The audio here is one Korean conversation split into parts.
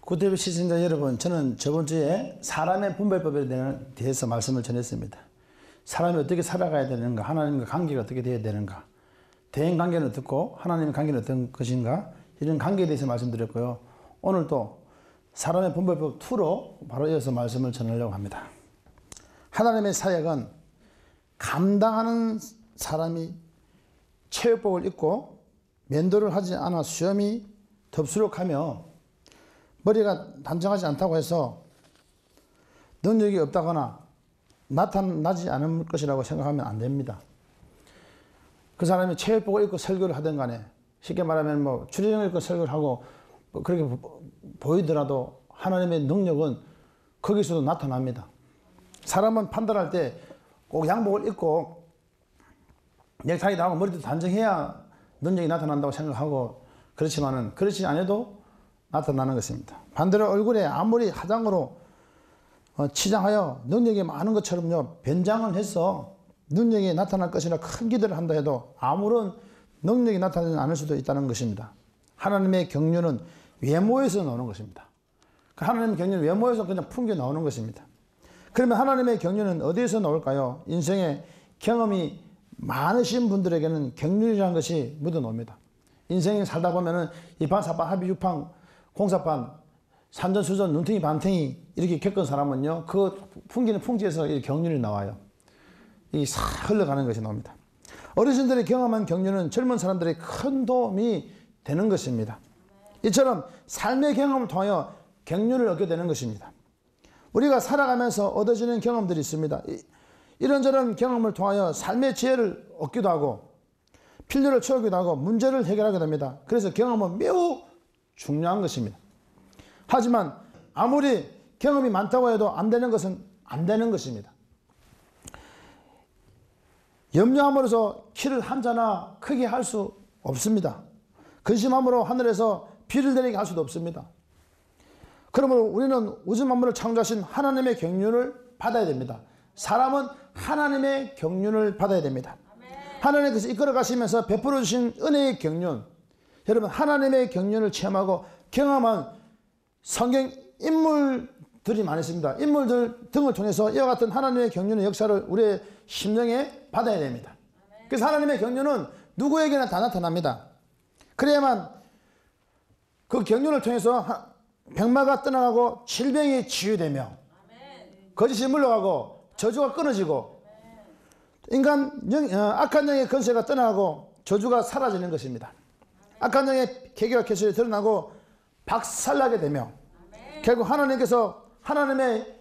구TV 시청자 여러분, 저는 저번 주에 사람의 분별법에 대해서 말씀을 전했습니다. 사람이 어떻게 살아가야 되는가, 하나님과 관계가 어떻게 되어야 되는가, 대인관계는 어떻고 하나님의 관계는 어떤 것인가, 이런 관계에 대해서 말씀드렸고요. 오늘 또 사람의 분별법 2로 바로 이어서 말씀을 전하려고 합니다. 하나님의 사역은 감당하는 사람이 체육복을 입고 면도를 하지 않아 수염이 덥수룩하며 머리가 단정하지 않다고 해서 능력이 없다거나 나타나지 않을 것이라고 생각하면 안 됩니다. 그 사람이 체육복을 입고 설교를 하든 간에, 쉽게 말하면 뭐 추리닝을 입고 설교를 하고 그렇게 보이더라도 하나님의 능력은 거기서도 나타납니다. 사람은 판단할 때 꼭 양복을 입고 넥타이도 하고 머리도 단정해야 능력이 나타난다고 생각하고, 그렇지만은 그렇지 않아도 나타나는 것입니다. 반대로 얼굴에 아무리 화장으로 치장하여 능력이 많은 것처럼요, 변장을 해서 능력이 나타날 것이라 큰 기대를 한다 해도 아무런 능력이 나타나지 않을 수도 있다는 것입니다. 하나님의 경륜은 외모에서 나오는 것입니다. 하나님의 경륜은 외모에서 그냥 풍겨 나오는 것입니다. 그러면 하나님의 경륜은 어디에서 나올까요? 인생의 경험이 많으신 분들에게는 경륜이라는 것이 묻어놓습니다. 인생에 살다 보면은 이판사판 합의육판 공사판 산전수전 눈탱이 반탱이 이렇게 겪은 사람은요, 그 풍기는 풍지에서 이 경륜이 나와요. 이 싹 흘러가는 것이 나옵니다. 어르신들이 경험한 경륜은 젊은 사람들의 큰 도움이 되는 것입니다. 이처럼 삶의 경험을 통하여 경륜을 얻게 되는 것입니다. 우리가 살아가면서 얻어지는 경험들이 있습니다. 이런저런 경험을 통하여 삶의 지혜를 얻기도 하고 필요를 채우기도 하고 문제를 해결하게 됩니다. 그래서 경험은 매우 중요한 것입니다. 하지만 아무리 경험이 많다고 해도 안 되는 것은 안 되는 것입니다. 염려함으로써 키를 한자나 크게 할 수 없습니다. 근심함으로 하늘에서 비를 내리게 할 수도 없습니다. 그러므로 우리는 우주 만물을 창조하신 하나님의 경륜을 받아야 됩니다. 사람은 하나님의 경륜을 받아야 됩니다. 하나님께서 이끌어 가시면서 베풀어 주신 은혜의 경륜, 여러분 하나님의 경륜을 체험하고 경험한 성경 인물들이 많이 있습니다. 인물들 등을 통해서 이와 같은 하나님의 경륜의 역사를 우리의 심령에 받아야 됩니다. 그래서 하나님의 경륜은 누구에게나 다 나타납니다. 그래야만 그 경륜을 통해서 병마가 떠나가고 질병이 치유되며 거짓이 물러가고 저주가 끊어지고 악한 영의 권세가 떠나가고 저주가 사라지는 것입니다. 악한 영의 계기와 개수이 드러나고 박살나게 되며 결국 하나님께서 하나님의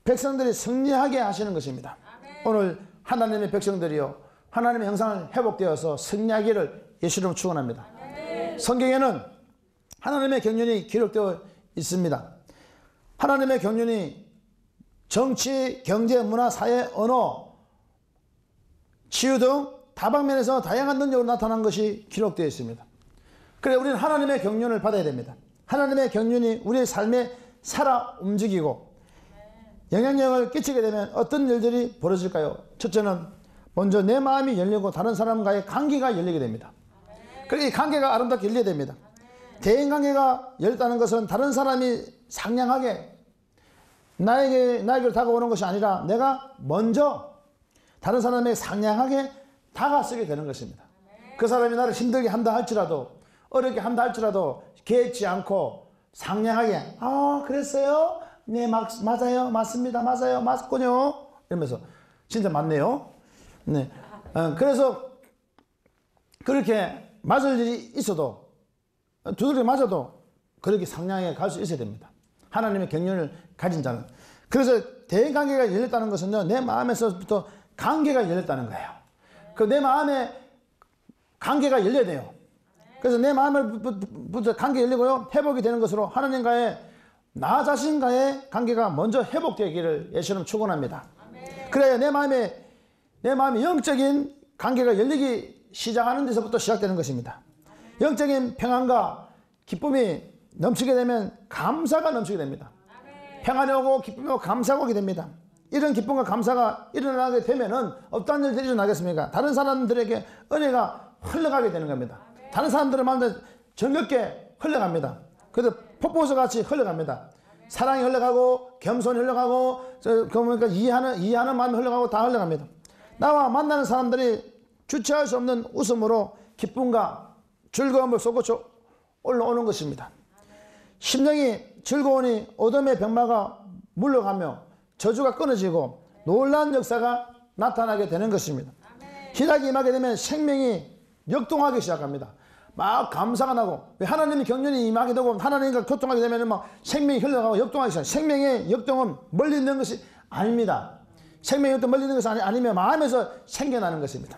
백성들이 승리하게 하시는 것입니다. 오늘 하나님의 백성들이요, 하나님의 형상을 회복되어서 승리하기를 예수님으로 축원합니다. 성경에는 하나님의 경륜이 기록되어 있습니다. 하나님의 경륜이 정치, 경제, 문화, 사회, 언어, 치유 등 다방면에서 다양한 능력으로 나타난 것이 기록되어 있습니다. 그래 우리는 하나님의 경륜을 받아야 됩니다. 하나님의 경륜이 우리의 삶에 살아 움직이고 영향력을 끼치게 되면 어떤 일들이 벌어질까요? 첫째는 먼저 내 마음이 열리고 다른 사람과의 관계가 열리게 됩니다. 그리고 이 관계가 아름답게 열리게 됩니다. 대인관계가 열렸다는 것은 다른 사람이 상냥하게 나에게로 다가오는 것이 아니라 내가 먼저 다른 사람에게 상냥하게 다가서게 되는 것입니다. 그 사람이 나를 힘들게 한다 할지라도 어렵게 한다 할지라도 개의치 않고 상냥하게 그랬어요? 네 맞아요 맞습니다 맞아요 맞군요 이러면서 진짜 맞네요. 네. 그래서 그렇게 맞을 일이 있어도 두드려 맞아도 그렇게 상냥하게 갈 수 있어야 됩니다. 하나님의 경륜을 가진 자는. 그래서 대인관계가 열렸다는 것은요, 내 마음에서부터 관계가 열렸다는 거예요. 그 내 마음에 관계가 열려야 돼요. 그래서 내 마음에부터 관계 열리고요, 회복이 되는 것으로 하나님과의 나 자신과의 관계가 먼저 회복되기를 예수님 축원합니다. 그래야 내 마음에 영적인 관계가 열리기 시작하는 데서부터 시작되는 것입니다. 영적인 평안과 기쁨이 넘치게 되면 감사가 넘치게 됩니다. 평안이 오고 기쁨이 오고 감사가 오게 됩니다. 이런 기쁨과 감사가 일어나게 되면은 어떤 일들이 일어나겠습니까? 다른 사람들에게 은혜가 흘러가게 되는 겁니다. 다른 사람들의 마음도 즐겁게 흘러갑니다. 그래서 폭포수 같이 흘러갑니다. 사랑이 흘러가고 겸손이 흘러가고 그러니까 이해하는 마음이 흘러가고 다 흘러갑니다. 나와 만나는 사람들이 주체할 수 없는 웃음으로 기쁨과 즐거움을 솟구쳐 올라오는 것입니다. 심령이 즐거우니 어둠의 병마가 물러가며 저주가 끊어지고 놀라운 역사가 나타나게 되는 것입니다. 희락이 임하게 되면 생명이 역동하기 시작합니다. 막 감사가 나고, 하나님이 경륜이 임하게 되고 하나님과 교통하게 되면 막 생명이 흘러가고 역동하기 시작합니다. 생명의 역동은 멀리 있는 것이 아닙니다. 생명의 역동 멀리 있는 것이 아니면 마음에서 생겨나는 것입니다.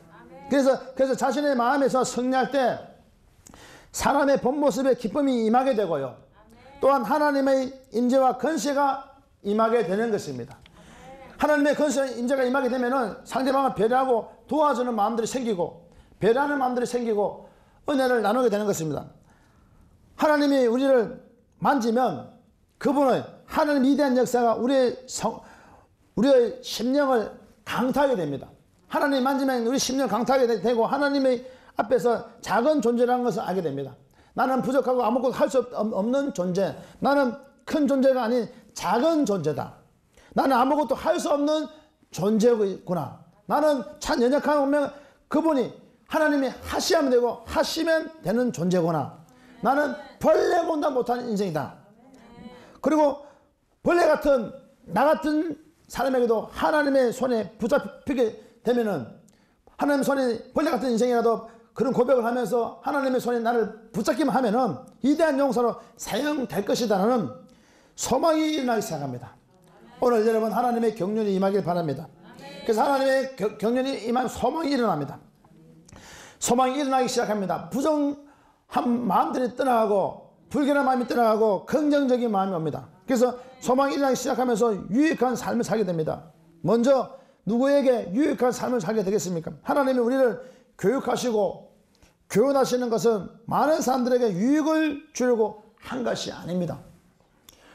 그래서 자신의 마음에서 승리할 때 사람의 본 모습에 기쁨이 임하게 되고요. 또한 하나님의 임재와 건세가 임하게 되는 것입니다. 하나님의 건세와 임재가 임하게 되면은 상대방을 배려하고 도와주는 마음들이 생기고 배려하는 마음들이 생기고 은혜를 나누게 되는 것입니다. 하나님이 우리를 만지면 그분의 하나님 위대한 역사가 우리의 심령을 강타하게 됩니다. 하나님 만지면 우리 심령을 강타하게 되고 하나님의 앞에서 작은 존재라는 것을 알게 됩니다. 나는 부족하고 아무것도 할 수 없는 존재. 나는 큰 존재가 아닌 작은 존재다. 나는 아무것도 할 수 없는 존재구나. 나는 참 연약한 운명, 그분이 하나님이 하시면 되고 하시면 되는 존재구나. 나는 벌레보다 못한 인생이다. 그리고 벌레 같은 나 같은 사람에게도 하나님의 손에 붙잡히게 되면은 하나님의 손에 벌레 같은 인생이라도 그런 고백을 하면서 하나님의 손에 나를 붙잡기만 하면은 위대한 용사로 사용될 것이다라는 소망이 일어나기 시작합니다. 오늘 여러분 하나님의 경륜이 임하길 바랍니다. 그래서 하나님의 경륜이 임하면 소망이 일어납니다. 소망이 일어나기 시작합니다. 부정한 마음들이 떠나가고 불길한 마음이 떠나가고 긍정적인 마음이 옵니다. 그래서 소망이 일어나기 시작하면서 유익한 삶을 살게 됩니다. 먼저 누구에게 유익한 삶을 살게 되겠습니까? 하나님이 우리를 교육하시고 교훈하시는 것은 많은 사람들에게 유익을 주려고 한 것이 아닙니다.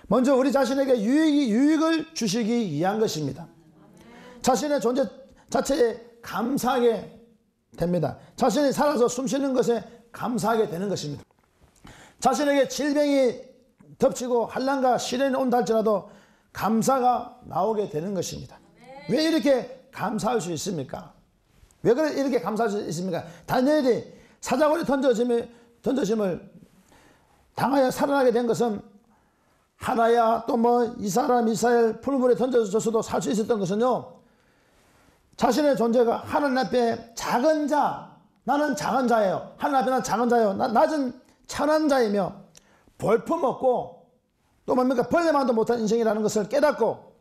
먼저 우리 자신에게 유익을 주시기 위한 것입니다. 자신의 존재 자체에 감사하게 됩니다. 자신이 살아서 숨쉬는 것에 감사하게 되는 것입니다. 자신에게 질병이 덮치고 환난과 시련이 온다 할지라도 감사가 나오게 되는 것입니다. 왜 이렇게 감사할 수 있습니까? 왜 이렇게 감사할 수 있습니까? 다니엘이 사자굴에 던져짐을 당하여 살아나게 된 것은 하나야 또 뭐 이 사람 이스라엘 풀물에 던져졌어도 살 수 있었던 것은요, 자신의 존재가 하나님 앞에 작은 자, 나는 작은 자예요. 하나님 앞에 나는 작은 자예요. 낮은 천한 자이며 볼품없고 또 뭡니까 벌레만도 못한 인생이라는 것을 깨닫고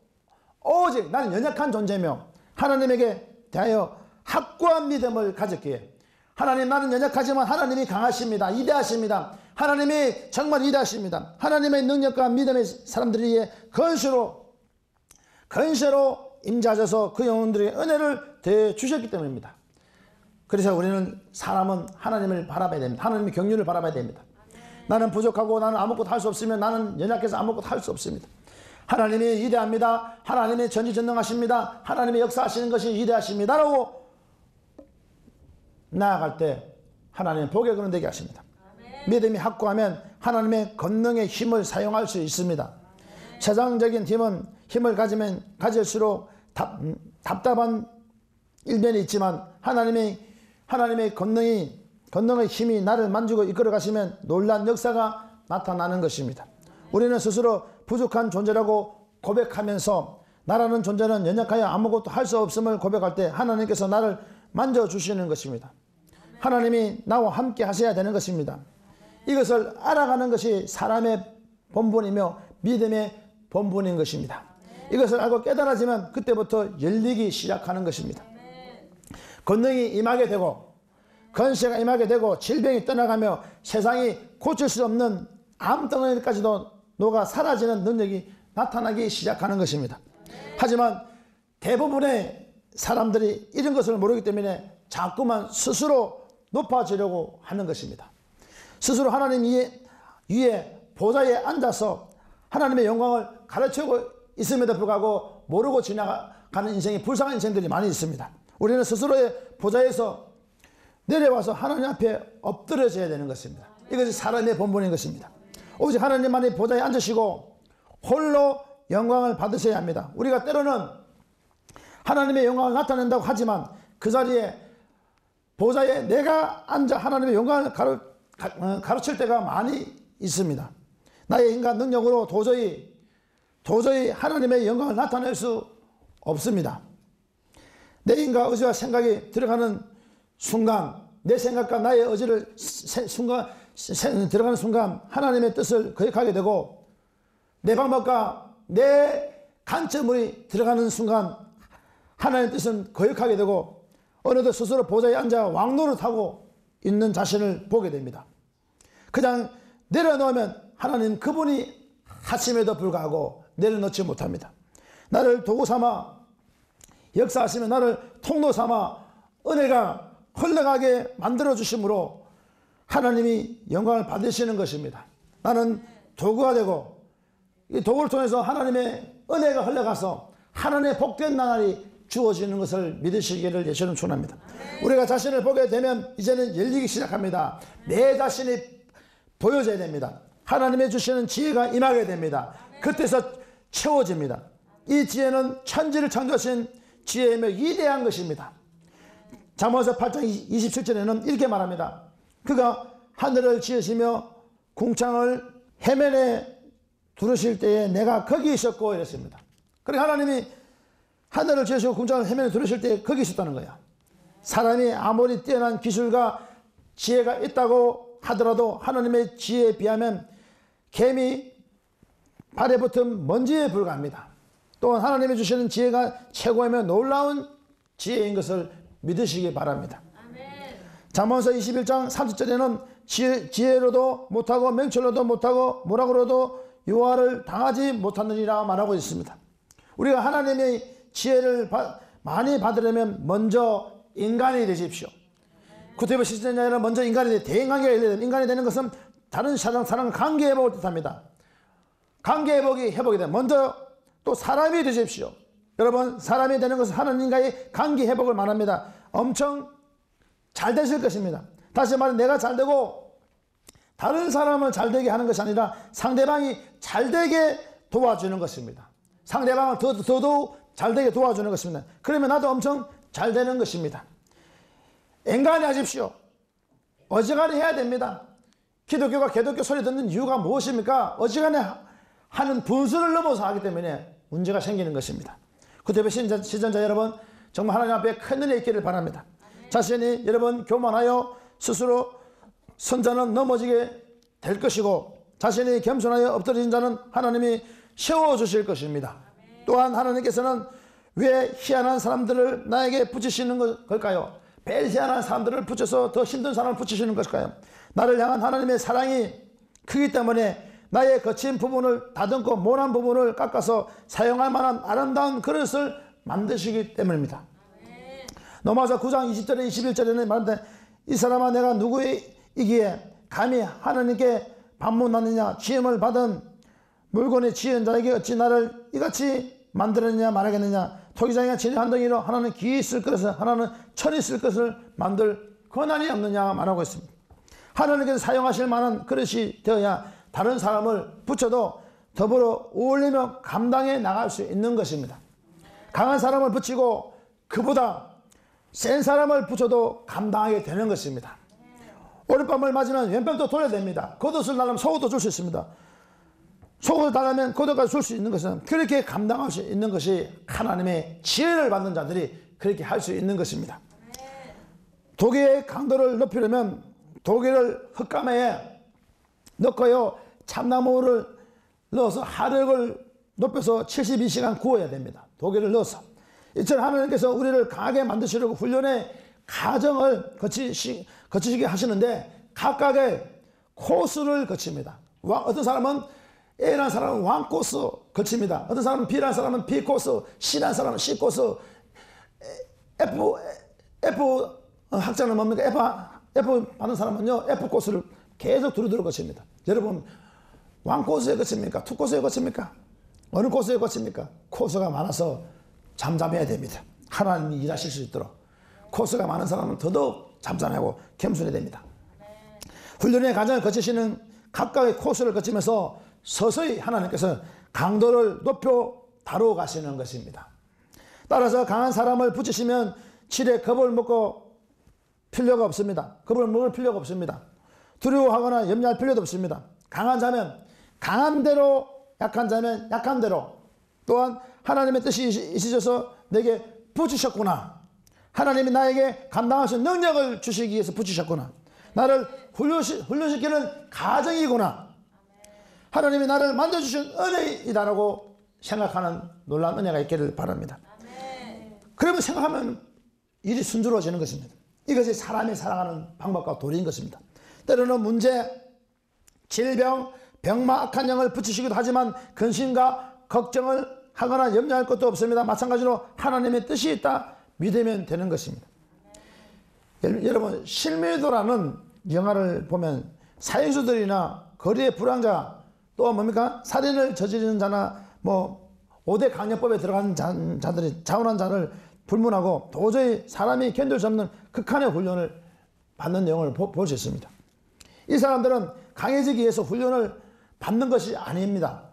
오직 나는 연약한 존재며 하나님에게 대하여 확고한 믿음을 가졌기에 하나님 나는 연약하지만 하나님이 강하십니다. 위대하십니다. 하나님이 정말 위대하십니다. 하나님의 능력과 믿음의 사람들이 건세로 임재하셔서 그 영혼들에게 은혜를 대해 주셨기 때문입니다. 그래서 우리는 사람은 하나님을 바라봐야 됩니다. 하나님의 경륜을 바라봐야 됩니다. 나는 부족하고 나는 아무것도 할 수 없으면 나는 연약해서 아무것도 할 수 없습니다. 하나님이 위대합니다. 하나님이 전지전능하십니다. 하나님이 역사하시는 것이 위대하십니다. 라고 나아갈 때 하나님은 복의 근원 되게 하십니다. 믿음이 확고하면 하나님의 권능의 힘을 사용할 수 있습니다. 세상적인 힘을 가질수록 답답한 일면이 있지만 하나님의 권능의 힘이 나를 만지고 이끌어 가시면 놀라운 역사가 나타나는 것입니다. 우리는 스스로 부족한 존재라고 고백하면서 나라는 존재는 연약하여 아무것도 할 수 없음을 고백할 때 하나님께서 나를 만져주시는 것입니다. 하나님이 나와 함께 하셔야 되는 것입니다. 이것을 알아가는 것이 사람의 본분이며 믿음의 본분인 것입니다. 이것을 알고 깨달아지면 그때부터 열리기 시작하는 것입니다. 권능이 임하게 되고 건세가 임하게 되고 질병이 떠나가며 세상이 고칠 수 없는 암덩어리까지도 녹아 사라지는 능력이 나타나기 시작하는 것입니다. 하지만 대부분의 사람들이 이런 것을 모르기 때문에 자꾸만 스스로 높아지려고 하는 것입니다. 스스로 하나님 위에 보좌에 앉아서 하나님의 영광을 가르치고 있음에도 불구하고 모르고 지나가는 인생이 불쌍한 인생들이 많이 있습니다. 우리는 스스로의 보좌에서 내려와서 하나님 앞에 엎드려져야 되는 것입니다. 이것이 사람의 본분인 것입니다. 오직 하나님만이 보좌에 앉으시고 홀로 영광을 받으셔야 합니다. 우리가 때로는 하나님의 영광을 나타낸다고 하지만 그 자리에 보좌에 내가 앉아 하나님의 영광을 가르칠 때가 많이 있습니다. 나의 인간 능력으로 도저히 하나님의 영광을 나타낼 수 없습니다. 내 인간 의지와 생각이 들어가는 순간, 내 생각과 나의 의지를 들어가는 순간 하나님의 뜻을 거역하게 되고, 내 방법과 내 관점이 들어가는 순간 하나님의 뜻은 거역하게 되고, 어느덧 스스로 보좌에 앉아 왕노릇하고 있는 자신을 보게 됩니다. 그냥 내려놓으면 하나님 그분이 하심에도 불구하고 내려놓지 못합니다. 나를 도구 삼아 역사하시며 나를 통로 삼아 은혜가 흘러가게 만들어 주심으로 하나님이 영광을 받으시는 것입니다. 나는 도구가 되고 이 도구를 통해서 하나님의 은혜가 흘러가서 하나님의 복된 나날이 주어지는 것을 믿으시기를 예수님 축원합니다. 우리가 자신을 보게 되면 이제는 열리기 시작합니다. 내 자신이 보여져야 됩니다. 하나님의 주시는 지혜가 임하게 됩니다. 그때서 채워집니다. 이 지혜는 천지를 창조하신 지혜이며 위대한 것입니다. 잠언서 8장 27절에는 이렇게 말합니다. 그가 하늘을 지으시며 궁창을 해면에 두르실 때에 내가 거기 있었고 이랬습니다. 그러니까 하나님이 하늘을 지으시고 궁창을 해면에 두르실 때에 거기 있었다는 거야. 사람이 아무리 뛰어난 기술과 지혜가 있다고 하더라도 하나님의 지혜에 비하면 개미 발에 붙은 먼지에 불과합니다. 또한 하나님이 주시는 지혜가 최고이며 놀라운 지혜인 것을 믿으시기 바랍니다. 잠언서 21장 30절에는 지혜로도 못하고 명철로도 못하고 뭐라고로도 유화를 당하지 못하느니라 말하고 있습니다. 우리가 하나님의 지혜를 많이 받으려면 먼저 인간이 되십시오. 구태여 시대의 아니라 먼저 인간이 돼 대인관계가 열려야 됩니다. 인간이 되는 것은 다른 사람과 관계 회복을 뜻합니다. 관계 회복이 되면 먼저 또 사람이 되십시오. 여러분, 사람이 되는 것은 하나님과의 관계 회복을 말합니다. 엄청 잘 되실 것입니다. 다시 말해 내가 잘 되고 다른 사람을 잘 되게 하는 것이 아니라 상대방이 잘 되게 도와주는 것입니다. 상대방을 더더욱 잘 되게 도와주는 것입니다. 그러면 나도 엄청 잘 되는 것입니다. 앵간히 하십시오. 어지간히 해야 됩니다. 기독교가 개독교 소리 듣는 이유가 무엇입니까? 어지간히 하는 분수를 넘어서 하기 때문에 문제가 생기는 것입니다. 구태여 시전자 여러분, 정말 하나님 앞에 큰 은혜 있기를 바랍니다. 자신이 여러분 교만하여 스스로 선 자는 넘어지게 될 것이고, 자신이 겸손하여 엎드러진 자는 하나님이 세워주실 것입니다. 또한 하나님께서는 왜 희한한 사람들을 나에게 붙이시는 걸까요? 매일 희한한 사람들을 붙여서 더 힘든 사람을 붙이시는 것일까요? 나를 향한 하나님의 사랑이 크기 때문에 나의 거친 부분을 다듬고 모난 부분을 깎아서 사용할 만한 아름다운 그릇을 만드시기 때문입니다. 로마서 9장 20절에 21절에는 말하는데, 이 사람아 내가 누구이기에 감히 하나님께 반문하느냐? 지음을 받은 물건이 지은 자에게 어찌 나를 이같이 만들었느냐 말하겠느냐? 토기장이가 진이 한 덩이로 하나는 귀 쓸 것을, 하나는 천이 쓸 것을 만들 권한이 없느냐 말하고 있습니다. 하나님께서 사용하실 만한 그릇이 되어야 다른 사람을 붙여도 더불어 어울리며 감당해 나갈 수 있는 것입니다. 강한 사람을 붙이고 그보다 센 사람을 붙여도 감당하게 되는 것입니다. 오른밤을 맞으면 왼밤도 돌려야 됩니다. 겉옷을 달라면 속옷도 줄 수 있습니다. 속옷을 달라면 겉옷까지 줄 수 있는 것은 그렇게 감당할 수 있는 것이 하나님의 지혜를 받는 자들이 그렇게 할 수 있는 것입니다. 도개의 강도를 높이려면 도개를 흙가마에 넣고요, 참나무를 넣어서 하력을 높여서 72시간 구워야 됩니다. 도개를 넣어서. 이처럼 하나님께서 우리를 강하게 만드시려고 훈련의 과정을 거치시게 하시는데 각각의 코스를 거칩니다. 어떤 사람은 A라는 사람은 왕 코스 거칩니다. 어떤 사람은 B라는 사람은 B 코스, C라는 사람은 C 코스, F 학자는 뭡니까? F 받는 사람은요, F 코스를 계속 두루두루 거칩니다. 여러분, 왕 코스에 거칩니까? 투 코스에 거칩니까? 어느 코스에 거칩니까? 코스가 많아서 잠잠해야 됩니다. 하나님이 일하실 수 있도록. 코스가 많은 사람은 더더욱 잠잠하고 겸손해야 됩니다. 훈련의 과정을 거치시는 각각의 코스를 거치면서 서서히 하나님께서 강도를 높여 다루어 가시는 것입니다. 따라서 강한 사람을 붙이시면 질에 겁을 먹고 필요가 없습니다. 겁을 먹을 필요가 없습니다. 두려워하거나 염려할 필요도 없습니다. 강한 자면 강한 대로, 약한 자면 약한 대로, 또한 하나님의 뜻이 있으셔서 내게 붙이셨구나, 하나님이 나에게 감당할 수 있는 능력을 주시기 위해서 붙이셨구나, 나를 훈련시키는 가정이구나, 하나님이 나를 만들어주신 은혜이다라고 생각하는 놀라운 은혜가 있기를 바랍니다. 그러면 생각하면 일이 순조로워지는 것입니다. 이것이 사람이 살아가는 방법과 도리인 것입니다. 때로는 문제, 질병, 병마, 악한 영을 붙이시기도 하지만 근심과 걱정을 하거나 염려할 것도 없습니다. 마찬가지로 하나님의 뜻이 있다 믿으면 되는 것입니다. 여러분, 실미도라는 영화를 보면 사형수들이나 거리의 불황자, 또 뭡니까? 살인을 저지르는 자나 5대 강력법에 들어간 자들이 자원한 자를 불문하고 도저히 사람이 견딜 수 없는 극한의 훈련을 받는 내용을 볼 수 있습니다. 이 사람들은 강해지기 위해서 훈련을 받는 것이 아닙니다.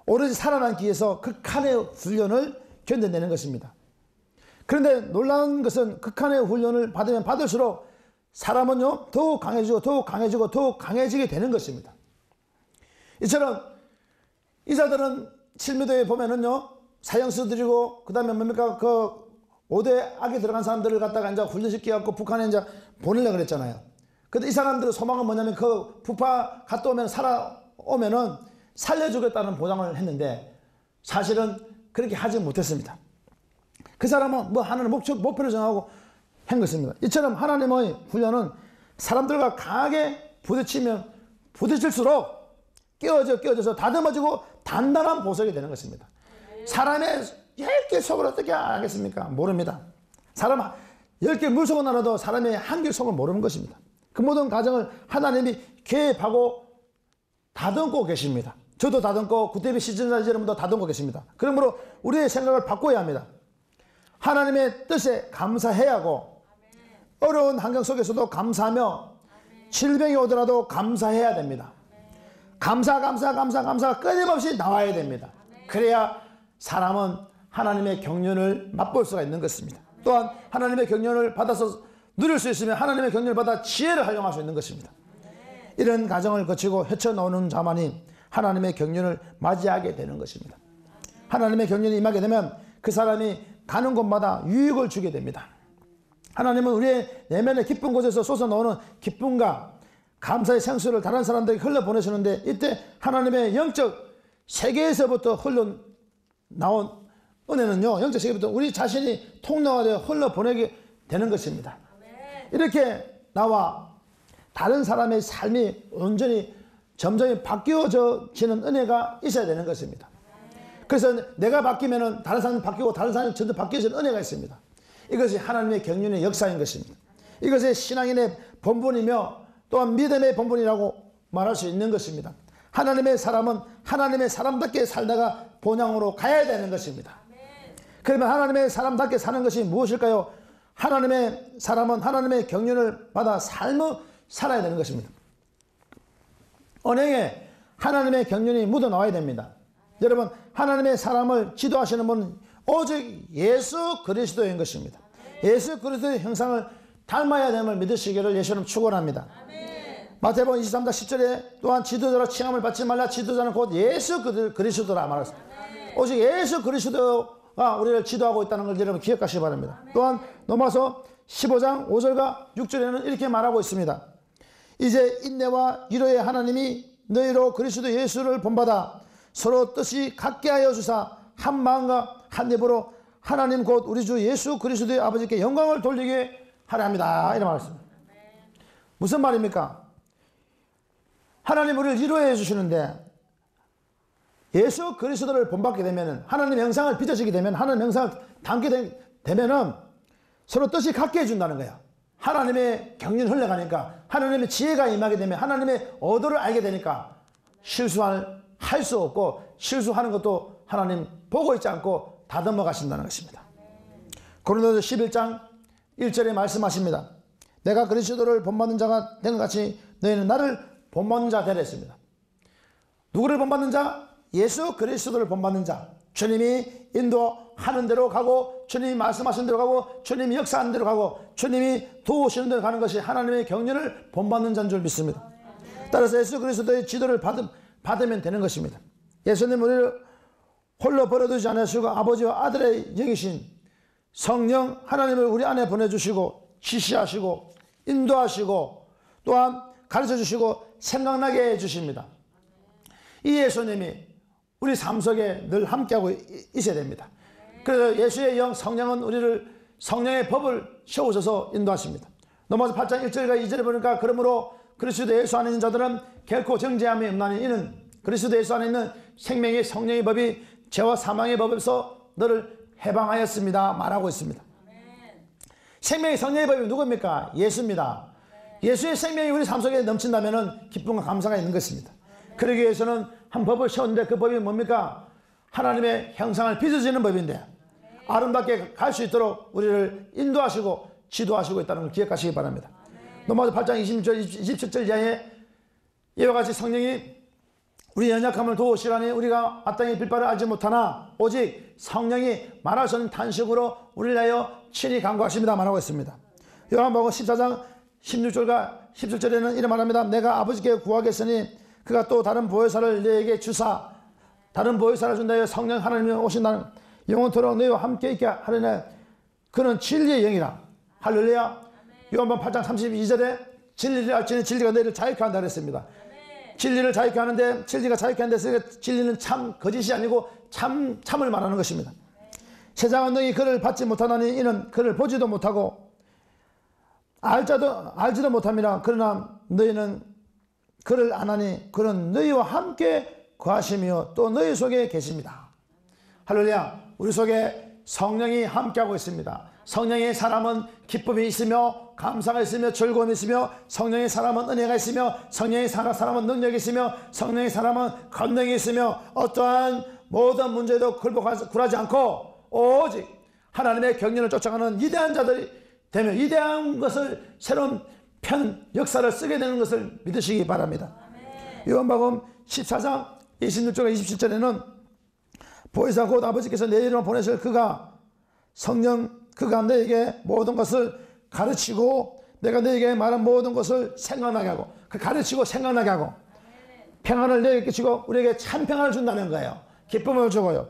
오로지 살아남기 위해서 극한의 훈련을 견뎌내는 것입니다. 그런데 놀라운 것은 극한의 훈련을 받으면 받을수록 사람은요, 더욱 강해지고 더욱 강해지고 더욱 강해지게 되는 것입니다. 이처럼 이자들은 칠미도에 보면은요, 사형수들이고, 그 다음에 뭡니까? 그 5대 악에 들어간 사람들을 갖다가 이제 훈련시켜갖고 북한에 이제 보내려고 그랬잖아요. 근데 이 사람들의 소망은 뭐냐면 그 북파 갔다 오면 살아오면은 살려주겠다는 보장을 했는데 사실은 그렇게 하지 못했습니다. 그 사람은 하나는 목표를 정하고 한 것입니다. 이처럼 하나님의 훈련은 사람들과 강하게 부딪히면 부딪힐수록 깨어져서 다듬어지고 단단한 보석이 되는 것입니다. 사람의 10개 속을 어떻게 알겠습니까? 모릅니다. 사람 10개 물속은 알아도 사람의 1개 속을 모르는 것입니다. 그 모든 과정을 하나님이 개입하고 다듬고 계십니다. 저도 다듬고 구태비 시청자 여러분도 다듬고 계십니다. 그러므로 우리의 생각을 바꿔야 합니다. 하나님의 뜻에 감사해야 하고, 어려운 환경 속에서도 감사하며, 질병이 오더라도 감사해야 됩니다. 감사가 끊임없이 나와야 됩니다. 그래야 사람은 하나님의 경륜을 맛볼 수가 있는 것입니다. 또한 하나님의 경륜을 받아서 누릴 수 있으면 하나님의 경륜을 받아 지혜를 활용할 수 있는 것입니다. 이런 과정을 거치고 헤쳐나오는 자만이 하나님의 경륜을 맞이하게 되는 것입니다. 하나님의 경륜이 임하게 되면 그 사람이 가는 곳마다 유익을 주게 됩니다. 하나님은 우리의 내면의 깊은 곳에서 솟아나오는 기쁨과 감사의 생수를 다른 사람들에게 흘려보내시는데, 이때 하나님의 영적 세계에서부터 흘러나온 은혜는요, 영적 세계부터 우리 자신이 통로가 흘러보내게 되는 것입니다. 이렇게 나와 다른 사람의 삶이 온전히 점점 바뀌어지는 은혜가 있어야 되는 것입니다. 그래서 내가 바뀌면 다른 사람이 바뀌고 다른 사람이 점점 바뀌어지는 은혜가 있습니다. 이것이 하나님의 경륜의 역사인 것입니다. 이것이 신앙인의 본분이며 또한 믿음의 본분이라고 말할 수 있는 것입니다. 하나님의 사람은 하나님의 사람답게 살다가 본향으로 가야 되는 것입니다. 그러면 하나님의 사람답게 사는 것이 무엇일까요? 하나님의 사람은 하나님의 경륜을 받아 삶을 살아야 되는 것입니다. 언행에 하나님의 경륜이 묻어나와야 됩니다. 여러분, 하나님의 사람을 지도하시는 분은 오직 예수 그리스도인 것입니다. 예수 그리스도의 형상을 닮아야 됨을 믿으시기를 예수님 축원합니다. 마태복음 23장 10절에 또한 지도자로 칭함을 받지 말라. 지도자는 곧 예수 그리스도라 말했습니다. 오직 예수 그리스도가 우리를 지도하고 있다는 걸 여러분 기억하시기 바랍니다. 또한 로마서 15장 5절과 6절에는 이렇게 말하고 있습니다. 이제 인내와 위로의 하나님이 너희로 그리스도 예수를 본받아 서로 뜻이 같게 하여 주사 한 마음과 한 입으로 하나님 곧 우리 주 예수 그리스도의 아버지께 영광을 돌리게 하려 합니다. 이런 말했습니다. 무슨 말입니까? 하나님 우리를 위로해 주시는데, 예수 그리스도를 본받게 되면, 하나님의 형상을 빚어지게 되면, 하나님의 형상을 담게 되면은 서로 뜻이 같게 해준다는 거야. 하나님의 경륜이 흘러가니까, 하나님의 지혜가 임하게 되면, 하나님의 의도를 알게 되니까 실수할 수 없고, 실수하는 것도 하나님 보고 있지 않고 다듬어 가신다는 것입니다. 고린도서 11장 1절에 말씀하십니다. 내가 그리스도를 본받는 자가 된 것 같이 너희는 나를 본받는 자 되라 했습니다. 누구를 본받는 자? 예수 그리스도를 본받는 자. 주님이 인도하는 대로 가고, 주님이 말씀하신 대로 가고, 주님이 역사하는 대로 가고, 주님이 도우시는 대로 가는 것이 하나님의 경륜을 본받는 자인 줄 믿습니다. 따라서 예수 그리스도의 지도를 받으면 되는 것입니다. 예수님 우리를 홀로 버려두지 않으시고 아버지와 아들의 영이신 성령 하나님을 우리 안에 보내주시고 지시하시고 인도하시고 또한 가르쳐주시고 생각나게 해주십니다. 이 예수님이 우리 삶 속에 늘 함께하고 있어야 됩니다. 그래서 예수의 영 성령은 우리를 성령의 법을 세우셔서 인도하십니다. 로마서 8장 1절과 2절에 보니까 그러므로 그리스도 예수 안에 있는 자들은 결코 정죄함이 없나니 이는 그리스도 예수 안에 있는 생명의 성령의 법이 죄와 사망의 법에서 너를 해방하였습니다 말하고 있습니다. 생명의 성령의 법이 누굽니까? 예수입니다. 예수의 생명이 우리 삶 속에 넘친다면 기쁨과 감사가 있는 것입니다. 그러기 위해서는 한 법을 세웠는데 그 법이 뭡니까? 하나님의 형상을 빚어지는 법인데 아름답게 갈 수 있도록 우리를 인도하시고 지도하시고 있다는 걸 기억하시기 바랍니다. 로마서 8장 26절 27절 이하에 이와 같이 성령이 우리 연약함을 도우시라니 우리가 마땅히 빌바를 알지 못하나 오직 성령이 말할 수 없는 탄식으로 우리를 위하여 친히 간구하십니다 말하고 있습니다. 요한복음 14장 16절과 17절에는 이렇게 말합니다. 내가 아버지께 구하겠으니 그가 또 다른 보혜사를 너에게 주사 다른 보혜사를 준다여 성령 하나님이 오신다는 영원토록 너희와 함께 있게 하려니 그는 진리의 영이라. 할렐루야. 요한복음 8장 32절에 진리를 알지니 진리가 너희를 자유케 한다 그랬습니다. 진리를 자유케 하는데 진리가 자유케 하는데 진리는 참 거짓이 아니고 참을 말하는 것입니다. 세상은 너희 그를 받지 못하나니 이는 그를 보지도 못하고 알지도 못함이라. 그러나 너희는 그를 아나니 그는 너희와 함께 거하시며 또 너희 속에 계십니다. 할렐루야. 우리 속에 성령이 함께하고 있습니다. 성령의 사람은 기쁨이 있으며 감사가 있으며 즐거움이 있으며 성령의 사람은 은혜가 있으며 성령의 사람은 능력이 있으며 성령의 사람은 권능이 있으며 어떠한 모든 문제도 굴하지 않고 오직 하나님의 경륜을 쫓아가는 위대한 자들이 되며 위대한 것을 새로운 역사를 쓰게 되는 것을 믿으시기 바랍니다. 요한복음 14장 26절과 27절에는 보혜사 곧 아버지께서 내 이름으로 보내실 그가 성령 그가 너에게 모든 것을 가르치고 내가 너에게 말한 모든 것을 생각나게 하고 가르치고 생각나게 하고 평안을 너에게 끼치고 우리에게 참 평안을 준다는 거예요. 기쁨을 주고요.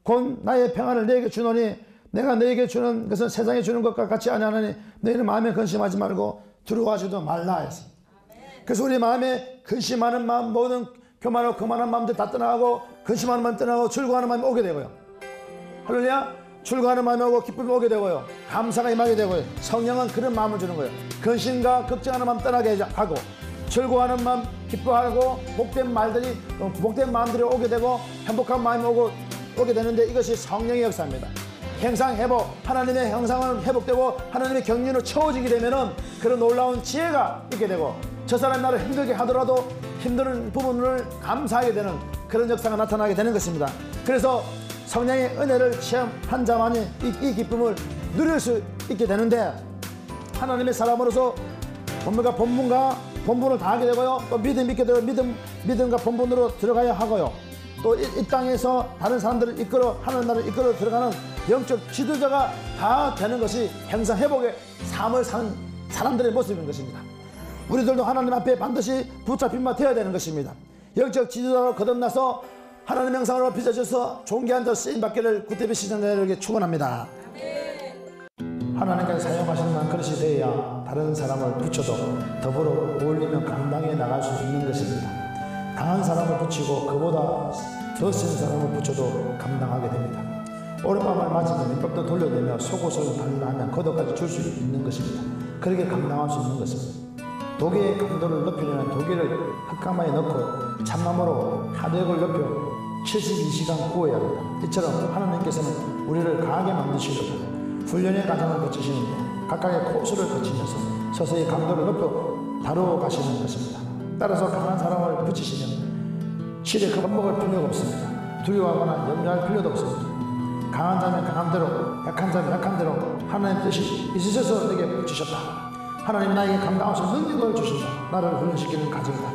곧 나의 평안을 너에게 주노니 내가 너에게 주는 것은 세상에 주는 것과 같이 아니하니 너희는 마음에 근심하지 말고 두려워하지도 말라 했어. 그래서 우리 마음에 근심하는 마음 모든 교만하고 거만한 마음들 다 떠나가고 근심하는 마음 떠나고 즐거워하는 마음이 오게 되고요. 할렐루야. 즐거워하는 마음이 오고 기쁨이 오게 되고요. 감사가 임하게 되고요. 성령은 그런 마음을 주는 거예요. 근심과 걱정하는 마음 떠나게 하고 즐거워하는 마음 기뻐하고 복된 마음들이 오게 되고 행복한 마음이 오게 되는데 이것이 성령의 역사입니다. 형상 회복, 하나님의 형상은 회복되고 하나님의 경륜으로 채워지게 되면은 그런 놀라운 지혜가 있게 되고 저 사람이 나를 힘들게 하더라도 힘든 부분을 감사하게 되는 그런 역사가 나타나게 되는 것입니다. 그래서 성령의 은혜를 체험한 자만이 이 기쁨을 누릴 수 있게 되는데 하나님의 사람으로서 본분을 다하게 되고요. 또 믿음이 있게 되고 믿음과 본분으로 들어가야 하고요. 또 이 땅에서 다른 사람들을 하나님 나라를 이끌어 들어가는 영적 지도자가 다 되는 것이 형상 회복의 삶을 사는 사람들의 모습인 것입니다. 우리들도 하나님 앞에 반드시 붙잡힌 바 되어야 되는 것입니다. 영적 지도자로 거듭나서 하나님 형상으로 빚어져서 존귀한 자 쓰임받기를 구태비 시청자들에게 축원합니다. 하나님께서 사용하시는 그릇이 되어야 다른 사람을 붙여도 더불어 어울리며 감당해 나갈 수 있는 것입니다. 강한 사람을 붙이고 그보다 더 센 사람을 붙여도 감당하게 됩니다. 오른밤을 맞으면 왼밥도 돌려내며 속옷을 발라하면 겉옷까지 줄 수 있는 것입니다. 그렇게 감당할 수 있는 것입니다. 도개의 강도를 높이려면 도개를 흙가마에 넣고 참나무로 하덕을 높여 72시간 구워야 합니다. 이처럼 하나님께서는 우리를 강하게 만드시려고 훈련의 과정을 거치시는데 각각의 코스를 거치면서 서서히 강도를 높여 다루어 가시는 것입니다. 따라서 강한 사람을 붙이시면 실에 겁먹을 필요가 없습니다. 두려워하거나 염려할 필요도 없습니다. 강한 자는 강한 대로 약한 자는 약한 대로 하나님 뜻이 있으셔서 내게 붙이셨다. 하나님 나에게 감당할 수 있는 능력을 주신다. 나를 훈련시키는 가정이다.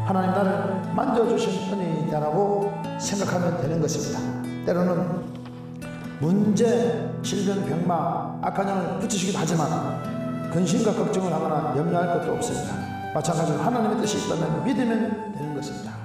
하나님 나를 만져주신 은혜이다라고 생각하면 되는 것입니다. 때로는 문제, 질병, 병마, 악한 영을 붙이시기도 하지만 근심과 걱정을 하거나 염려할 것도 없습니다. 마찬가지로 하나님의 뜻이 있다면 믿으면 되는 것입니다.